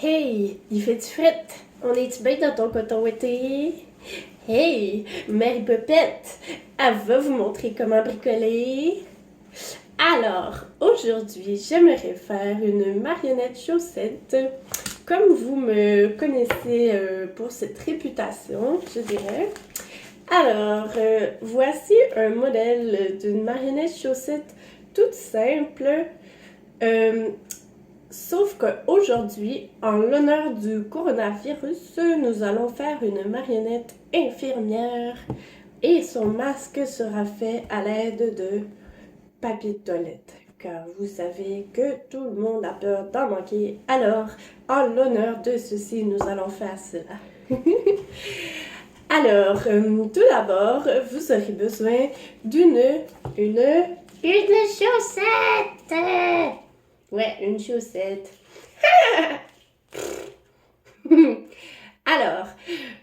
Hey, il fait-tu frette? On est-tu bien dans ton coton ouaté? Hey, Mary Popette, elle va vous montrer comment bricoler. Alors, aujourd'hui, j'aimerais faire une marionnette chaussette. Comme vous me connaissez pour cette réputation, je dirais. Alors, voici un modèle d'une marionnette chaussette toute simple. Euh, Sauf qu'aujourd'hui, en l'honneur du coronavirus, nous allons faire une marionnette infirmière et son masque sera fait à l'aide de papier de toilette. Car vous savez que tout le monde a peur d'en manquer. Alors, en l'honneur de ceci, nous allons faire cela. Alors, tout d'abord, vous aurez besoin une chaussette. Ouais, une chaussette. Alors,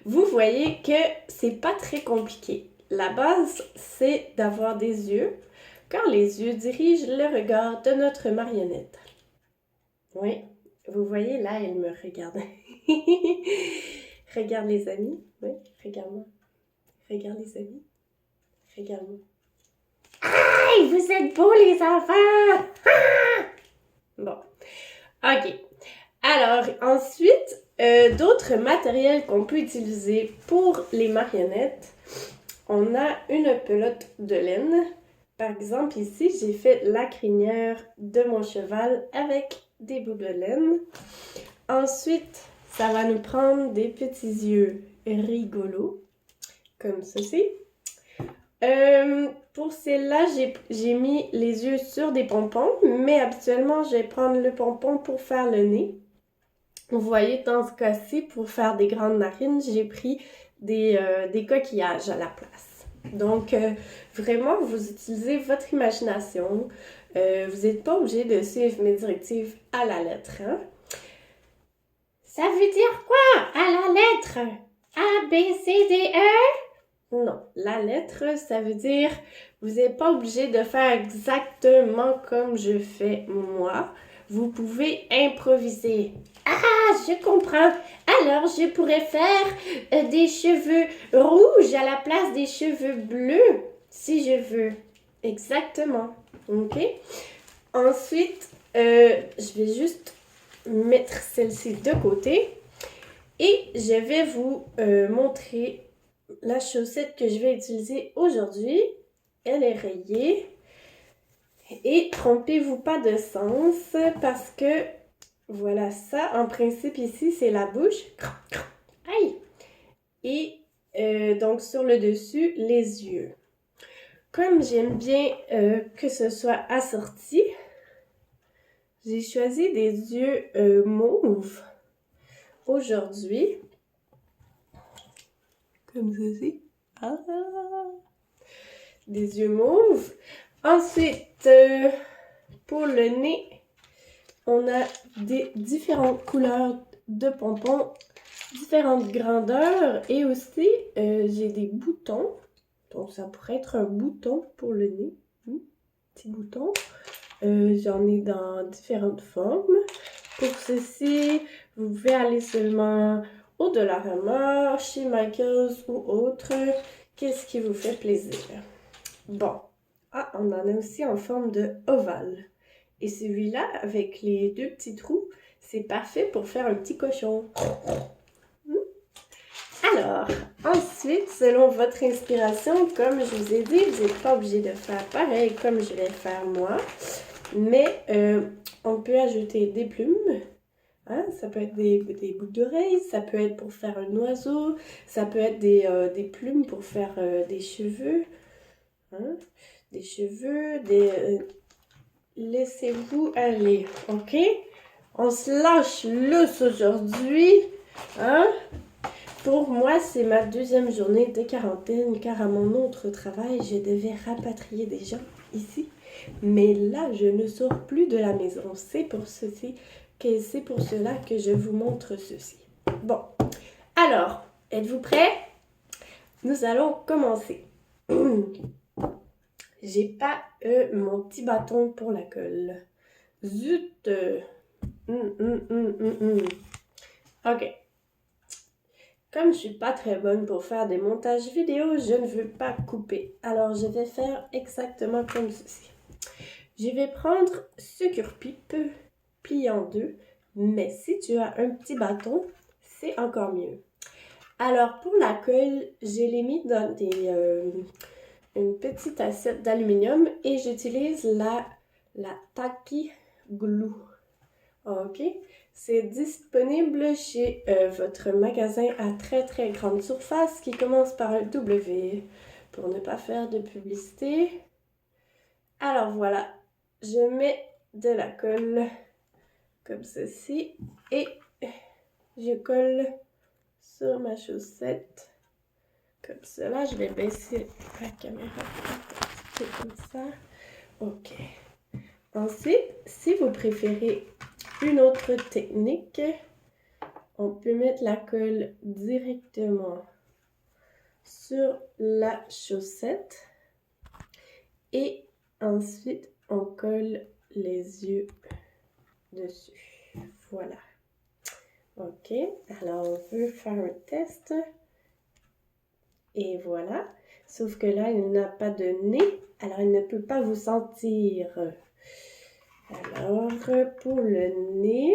vous voyez que c'est pas très compliqué. La base, c'est d'avoir des yeux, car les yeux dirigent le regard de notre marionnette. Oui, vous voyez, là, elle me regarde. Regarde les amis. Oui, regarde-moi. Regarde les amis. Regarde-moi. Aïe, vous êtes beaux les enfants! Bon, ok. Alors, ensuite, d'autres matériels qu'on peut utiliser pour les marionnettes. On a une pelote de laine. Par exemple, ici, j'ai fait la crinière de mon cheval avec des bouts de laine. Ensuite, ça va nous prendre des petits yeux rigolos, comme ceci. Pour celle-là, j'ai mis les yeux sur des pompons, mais habituellement, je vais prendre le pompon pour faire le nez. Vous voyez, dans ce cas-ci, pour faire des grandes narines, j'ai pris des coquillages à la place. Donc, vraiment, vous utilisez votre imagination. Vous n'êtes pas obligé de suivre mes directives à la lettre. Hein? Ça veut dire quoi à la lettre? A, B, C, D, E? Non, la lettre, ça veut dire vous n'êtes pas obligé de faire exactement comme je fais moi. Vous pouvez improviser. Ah, je comprends. Alors, je pourrais faire des cheveux rouges à la place des cheveux bleus, si je veux. Exactement. OK? Ensuite, je vais juste mettre celle-ci de côté et je vais vous montrer la chaussette que je vais utiliser aujourd'hui. Elle est rayée. Et trompez-vous pas de sens parce que voilà ça, en principe ici, c'est la bouche. Aïe! Et donc sur le dessus, les yeux. Comme j'aime bien que ce soit assorti, j'ai choisi des yeux mauves aujourd'hui. Comme ceci. Ah! Des yeux mauves. Ensuite, pour le nez, on a des différentes couleurs de pompons, différentes grandeurs et aussi j'ai des boutons. Donc ça pourrait être un bouton pour le nez. Petit bouton. J'en ai dans différentes formes. Pour ceci, vous pouvez aller seulement au Dollarama, chez Michaels ou autre. Qu'est-ce qui vous fait plaisir? Bon. Ah, on en a aussi en forme de ovale. Et celui-là, avec les deux petits trous, c'est parfait pour faire un petit cochon. Alors, ensuite, selon votre inspiration, comme je vous ai dit, vous n'êtes pas obligé de faire pareil comme je vais faire moi. Mais on peut ajouter des plumes. Hein? Ça peut être des boucles d'oreilles, ça peut être pour faire un oiseau, ça peut être des plumes pour faire des cheveux. Hein? Des cheveux, laissez-vous aller, ok? On se lâche lousse aujourd'hui, hein? Pour moi, c'est ma deuxième journée de quarantaine, car à mon autre travail, je devais rapatrier des gens ici. Mais là, je ne sors plus de la maison. C'est pour cela que je vous montre ceci. Bon, alors, êtes-vous prêts? Nous allons commencer. J'ai pas mon petit bâton pour la colle. Zut! Ok. Comme je suis pas très bonne pour faire des montages vidéo, je ne veux pas couper. Alors, je vais faire exactement comme ceci. Je vais prendre ce cure-pipe, plié en deux, mais si tu as un petit bâton, c'est encore mieux. Alors, pour la colle, je l'ai mis dans une petite assiette d'aluminium et j'utilise la Tacky Glue. Ok? C'est disponible chez votre magasin à très grande surface qui commence par un W pour ne pas faire de publicité. Alors voilà, je mets de la colle comme ceci et je colle sur ma chaussette comme cela. Je vais baisser la caméra un petit peu comme ça. Ok. Ensuite, si vous préférez une autre technique, on peut mettre la colle directement sur la chaussette et ensuite on colle les yeux dessus. Voilà. Ok, alors on veut faire un test. Et voilà. Sauf que là, il n'a pas de nez, alors il ne peut pas vous sentir. Alors, pour le nez,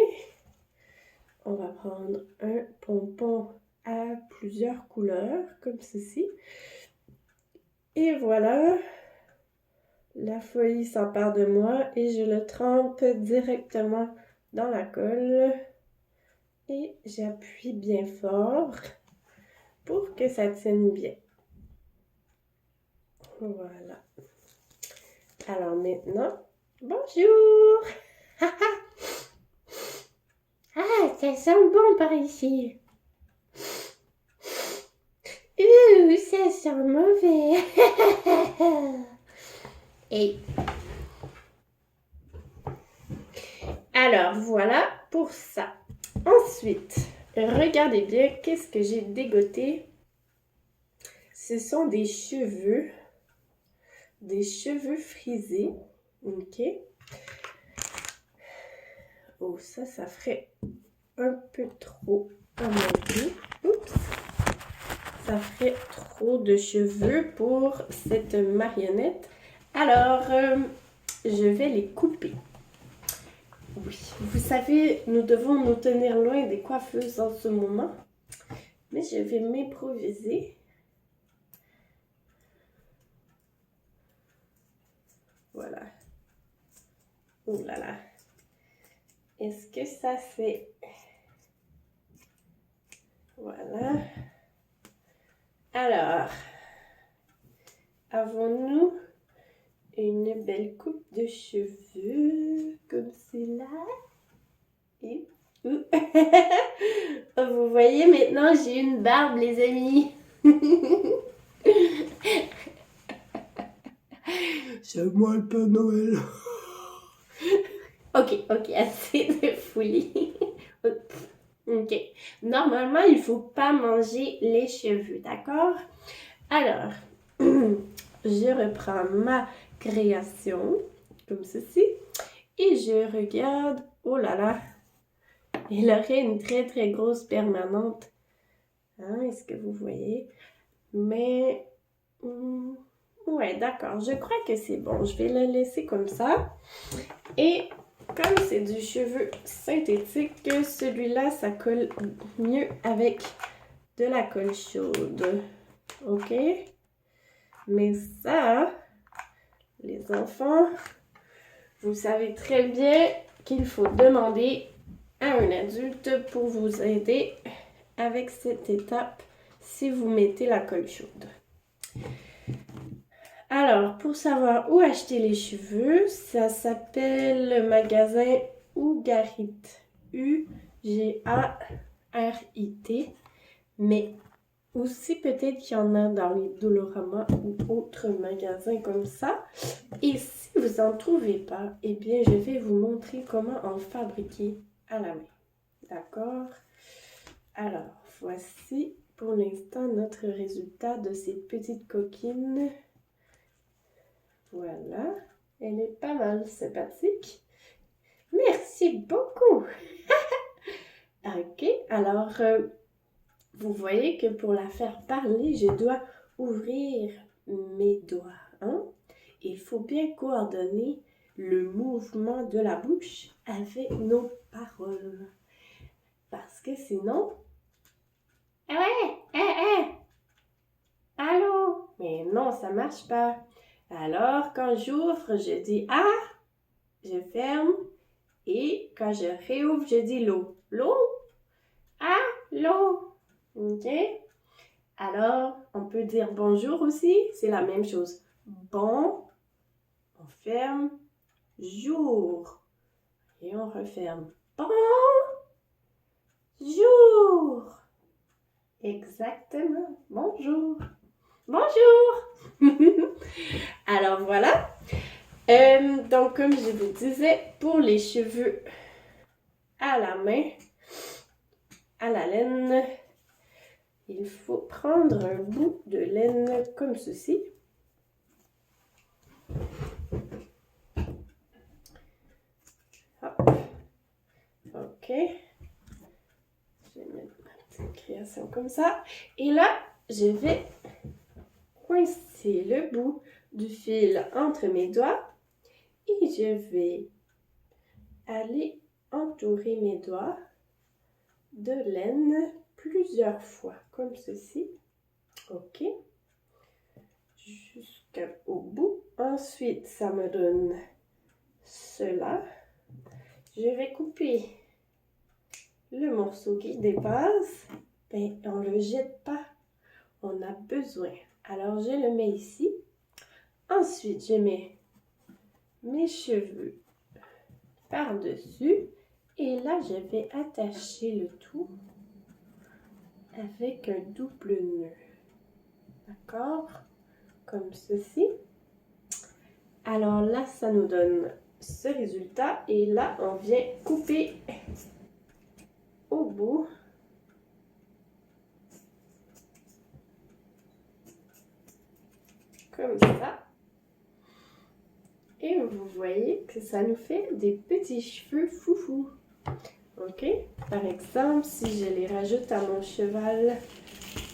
on va prendre un pompon à plusieurs couleurs, comme ceci. Et voilà, la folie s'empare de moi et je le trempe directement dans la colle. Et j'appuie bien fort pour que ça tienne bien. Voilà. Alors maintenant, bonjour! Ah, ça sent bon par ici. Ça sent mauvais. Et alors voilà pour ça. Ensuite, regardez bien qu'est-ce que j'ai dégoté. Ce sont des cheveux frisés. Ok. Oh, ça ferait un peu trop à mon goût. Oups. Ça ferait trop de cheveux pour cette marionnette. Alors, je vais les couper. Oui, vous savez, nous devons nous tenir loin des coiffeuses en ce moment. Mais je vais m'improviser. Voilà. Oh là là. Est-ce que ça fait... Voilà. Alors, avons-nous une belle coupe de cheveux comme cela? Et... Vous voyez, maintenant, j'ai une barbe, les amis. C'est moi le Père Noël. Ok, assez de folie. Ok. Normalement, il ne faut pas manger les cheveux, d'accord? Alors, je reprends ma création, comme ceci, et je regarde, oh là là, il aurait une très grosse permanente. Hein, est-ce que vous voyez? Mais, ouais, d'accord, je crois que c'est bon. Je vais le laisser comme ça. Et comme c'est du cheveu synthétique, celui-là, ça colle mieux avec de la colle chaude. Ok? Mais ça, les enfants, vous savez très bien qu'il faut demander à un adulte pour vous aider avec cette étape si vous mettez la colle chaude. Alors, pour savoir où acheter les cheveux, ça s'appelle le magasin Ugarit. U-G-A-R-I-T. Mais aussi, peut-être qu'il y en a dans les Dolorama ou autres magasins comme ça. Et si vous n'en trouvez pas, eh bien, je vais vous montrer comment en fabriquer à la main. D'accord? Alors, voici pour l'instant notre résultat de ces petites coquines. Voilà. Elle est pas mal sympathique. Merci beaucoup! Ok, alors vous voyez que pour la faire parler, je dois ouvrir mes doigts. Hein? Il faut bien coordonner le mouvement de la bouche avec nos paroles. Parce que sinon... Allô? Mais non, ça marche pas. Alors, quand j'ouvre, je dis ah, je ferme. Et quand je réouvre, je dis l'eau. L'eau? Ah, l'eau. Ok? Alors, on peut dire bonjour aussi. C'est la même chose. Bon, on ferme. Jour. Et on referme. Bonjour. Exactement. Bonjour. Bonjour. Alors voilà. Donc comme je vous disais, pour les cheveux à la main, à la laine, il faut prendre un bout de laine comme ceci. Hop. Ok. Je vais mettre ma petite création comme ça. Et là, je vais coincer le bout du fil entre mes doigts et je vais aller entourer mes doigts de laine plusieurs fois, comme ceci. Ok. Jusqu'au bout. Ensuite, ça me donne cela. Je vais couper le morceau qui dépasse. Ben, on ne le jette pas. On a besoin. Alors, je le mets ici. Ensuite, je mets mes cheveux par-dessus. Et là, je vais attacher le tout avec un double nœud. D'accord? Comme ceci. Alors là, ça nous donne ce résultat. Et là, on vient couper au bout. Comme ça. Et vous voyez que ça nous fait des petits cheveux foufou. Ok? Par exemple, si je les rajoute à mon cheval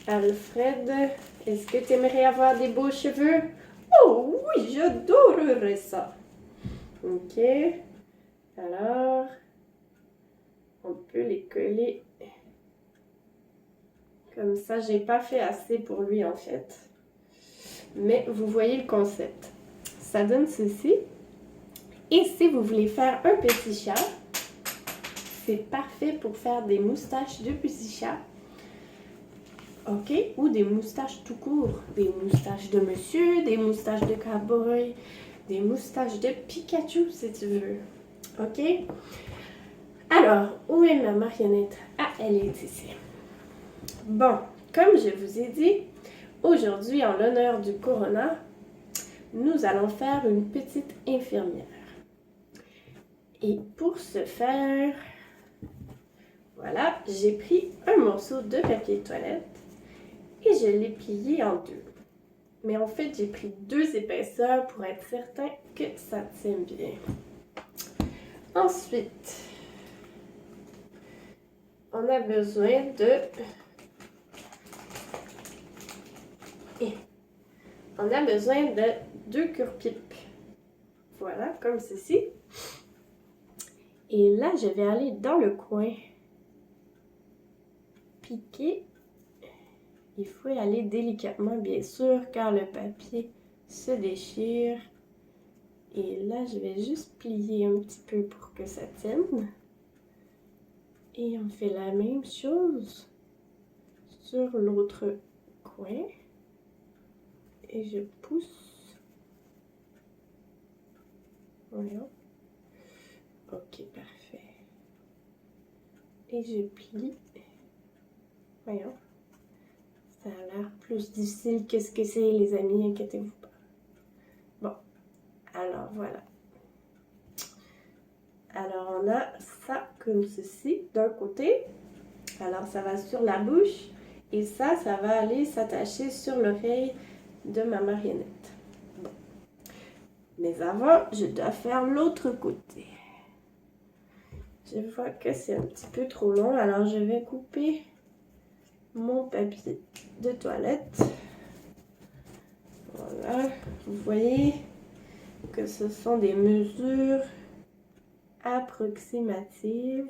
Alfred, est-ce que tu aimerais avoir des beaux cheveux? Oh oui, j'adorerais ça. Ok? Alors, on peut les coller comme ça. J'ai pas fait assez pour lui en fait. Mais vous voyez le concept. Ça donne ceci. Et si vous voulez faire un petit chat, c'est parfait pour faire des moustaches de petit chat. Ok? Ou des moustaches tout court. Des moustaches de monsieur, des moustaches de cowboy, des moustaches de Pikachu si tu veux. Ok? Alors, où est ma marionnette? Ah, elle est ici. Bon, comme je vous ai dit, aujourd'hui, en l'honneur du Corona, nous allons faire une petite infirmière. Et pour ce faire, voilà, j'ai pris un morceau de papier de toilette et je l'ai plié en deux. Mais en fait, j'ai pris 2 épaisseurs pour être certain que ça tient bien. Ensuite, on a besoin de... On a besoin de 2 cure-pipes. Voilà, comme ceci. Et là, je vais aller dans le coin. Piquer. Il faut y aller délicatement, bien sûr, car le papier se déchire. Et là, je vais juste plier un petit peu pour que ça tienne. Et on fait la même chose sur l'autre coin. Et je pousse. Voyons. Ok, parfait. Et je plie. Voyons. Ça a l'air plus difficile que ce que c'est, les amis, inquiétez-vous pas. Bon, alors voilà. Alors on a ça comme ceci d'un côté. Alors ça va sur la bouche. Et ça va aller s'attacher sur l'oreille de ma marionnette. Bon. Mais avant, je dois faire l'autre côté. Je vois que c'est un petit peu trop long, alors je vais couper mon papier de toilette. Voilà, vous voyez que ce sont des mesures approximatives.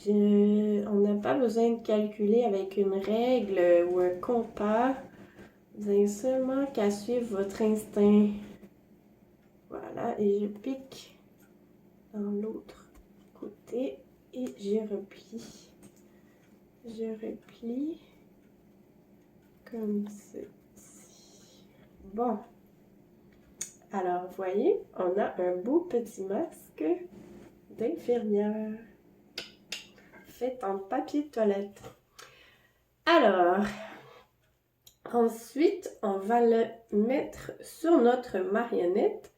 On n'a pas besoin de calculer avec une règle ou un compas. Vous avez seulement qu'à suivre votre instinct. Voilà, et je pique dans l'autre côté et je replie. Je replie comme ceci. Bon. Alors, vous voyez, on a un beau petit masque d'infirmière fait en papier de toilette. Alors, ensuite, on va le mettre sur notre marionnette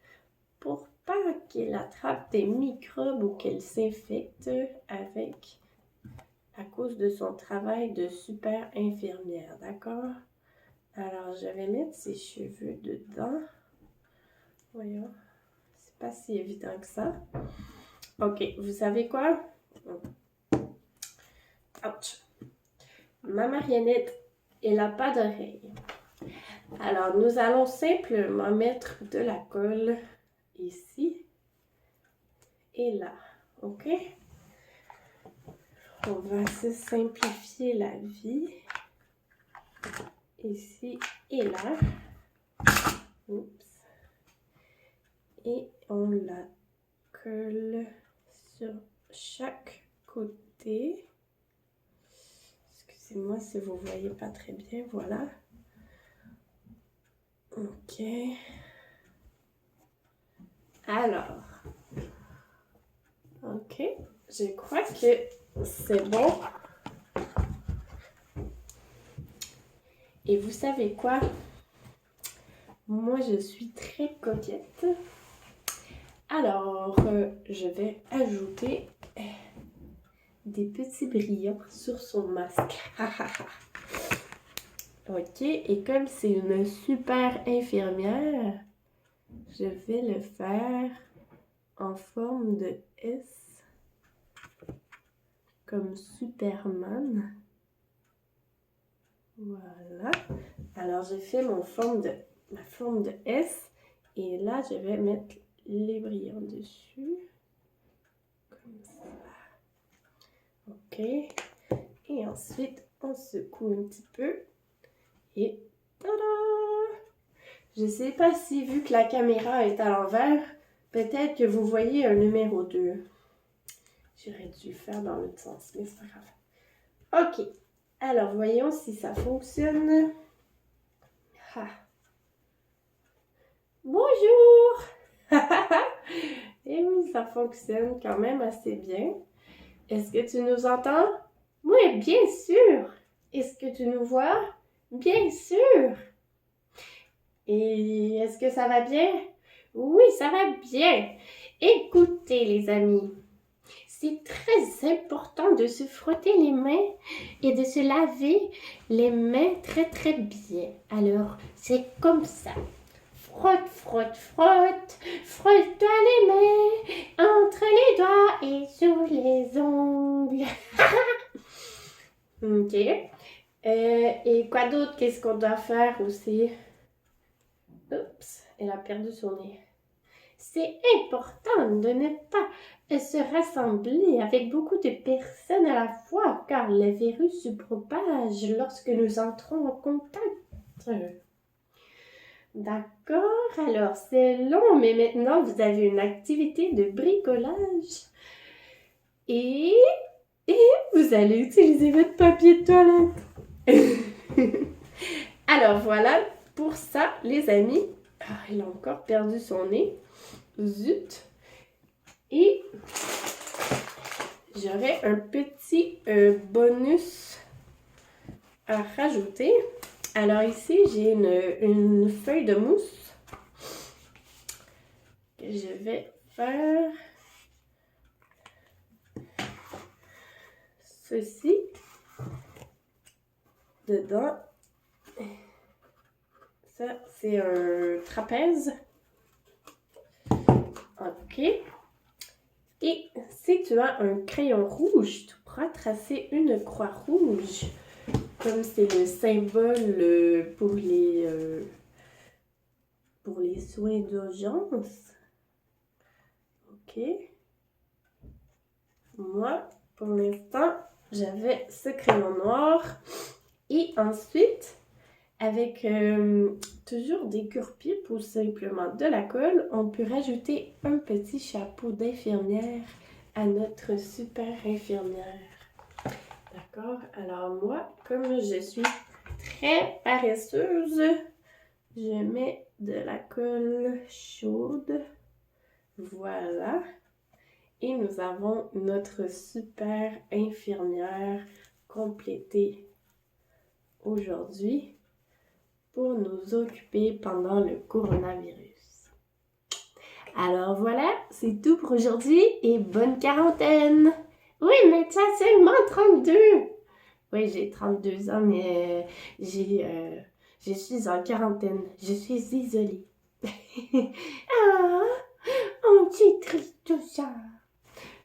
pour pas qu'elle attrape des microbes ou qu'elle s'infecte avec à cause de son travail de super infirmière, d'accord? Alors, je vais mettre ses cheveux dedans. Voyons, c'est pas si évident que ça. Ok, vous savez quoi? Ouch! Ma marionnette, elle n'a pas d'oreille. Alors, nous allons simplement mettre de la colle ici et là, ok? On va se simplifier la vie. Ici et là. Oups. Et on la colle sur chaque côté. Excusez-moi si vous ne voyez pas très bien, voilà. Ok. Alors. Ok. Je crois que c'est bon. Et vous savez quoi? Moi, je suis très coquette. Alors, je vais ajouter des petits brillants sur son masque. Ok, et comme c'est une super infirmière, je vais le faire en forme de S, comme Superman. Voilà. Alors, j'ai fait ma forme de S, et là, je vais mettre les brillants dessus. Comme ça. Ok. Et ensuite, on secoue un petit peu. Et tada! Je ne sais pas si, vu que la caméra est à l'envers, peut-être que vous voyez un numéro 2. J'aurais dû le faire dans l'autre sens, mais c'est pas grave. Ok. Alors, voyons si ça fonctionne. Ah. Bonjour! Et oui, ça fonctionne quand même assez bien. Est-ce que tu nous entends? Oui, bien sûr! Est-ce que tu nous vois? Bien sûr! Et est-ce que ça va bien? Oui, ça va bien. Écoutez, les amis, c'est très important de se frotter les mains et de se laver les mains très très bien. Alors, c'est comme ça. Frotte, frotte, frotte, frotte-toi les mains entre les doigts et sur les ongles. Ok. Et quoi d'autre? Qu'est-ce qu'on doit faire aussi? Oups, elle a perdu son nez. C'est important de ne pas se rassembler avec beaucoup de personnes à la fois, car le virus se propage lorsque nous entrons en contact. D'accord, alors c'est long, mais maintenant vous avez une activité de bricolage. Et vous allez utiliser votre papier de toilette. Alors voilà, pour ça, les amis. Ah, il a encore perdu son nez. Zut. Et j'aurais un petit bonus à rajouter. Alors ici, j'ai une feuille de mousse que je vais faire ceci dedans. Ça, c'est un trapèze. Ok. Et Si tu as un crayon rouge, tu pourras tracer une croix rouge, comme c'est le symbole pour les soins d'urgence. Ok. Moi, pour l'instant, j'avais ce crayon noir. Et ensuite, avec toujours des cure-pipes ou simplement de la colle, on peut rajouter un petit chapeau d'infirmière à notre super infirmière. D'accord? Alors moi, comme je suis très paresseuse, je mets de la colle chaude. Voilà. Et nous avons notre super infirmière complétée aujourd'hui pour nous occuper pendant le coronavirus. Alors voilà, c'est tout pour aujourd'hui et bonne quarantaine! Oui, mais tu as seulement 32! Oui, j'ai 32 ans, mais je suis en quarantaine. Je suis isolée. Ah, oh, c'est triste tout ça.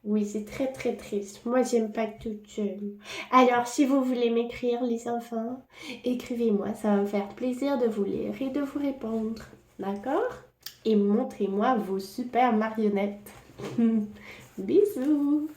Oui, c'est très très triste. Moi, j'aime pas être toute seule. Alors, si vous voulez m'écrire, les enfants, écrivez-moi. Ça va me faire plaisir de vous lire et de vous répondre. D'accord? Et montrez-moi vos super marionnettes. Bisous!